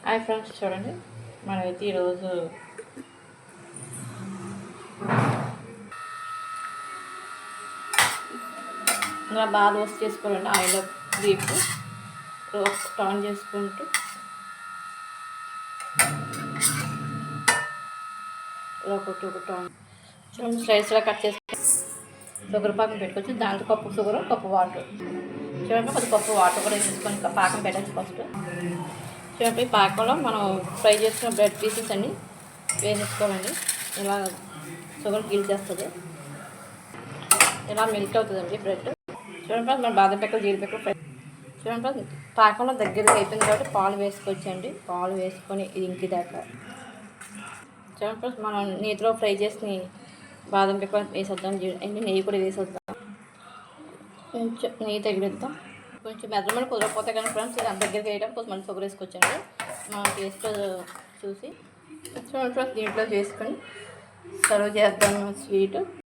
Hi friends, చూడండి మనమైతే ఈరోజు ఇలా బాగా రోస్ట్ చేసుకోవాలండి. ఆయిల్ డీప్ రోస్ట్ టర్న్ చేసుకుంటూ ఒక టర్న్ చూడండి. స్లైస్లా కట్ చేసుకుని షుగర్ పాకం పెట్టుకోవచ్చు. దాంట్లో కప్పు షుగర్, కప్పు వాటర్. చూడండి, కొద్ది కప్పు వాటర్ కూడా వేసుకొని పాకం పెట్టచ్చు. ఫస్ట్ చూడండి, పాకంలో మనం ఫ్రై చేసుకున్న బ్రెడ్ పీసెస్ అన్ని వేసేసుకోవాలండి. ఇలా షుగర్ గీల్చేస్తుంది, ఇలా మెల్ట్ అవుతుందండి బ్రెడ్. చూడండి, మన బాదం పెక్కలు, జీడిపెక్కలు ఫ్రై. చూడండి, పాకంలో దగ్గరగా అయిపోయింది కాబట్టి పాలు వేసుకోవచ్చండి. పాలు వేసుకొని ఇది ఇంకిదాకా చూడండి, మనం నీటిలో ఫ్రై చేసి బాదం పెక్క వేసేద్దాం. నెయ్యి కూడా వేసేద్దాం. కొంచెం నెయ్యి తగిలిద్దాం. కొంచెం మెజర్మెంట్ కుదరకపోతే కానీ ఫ్రెండ్స్ ఇది దగ్గరికి వేయడానికి కొంచెం మంచి షుగర్ వేసుకొచ్చండి. మనం టేస్ట్ చూసి చూడండి ఫ్రెండ్స్, దీంట్లో చేసుకొని సర్వ్ చేద్దాం స్వీట్.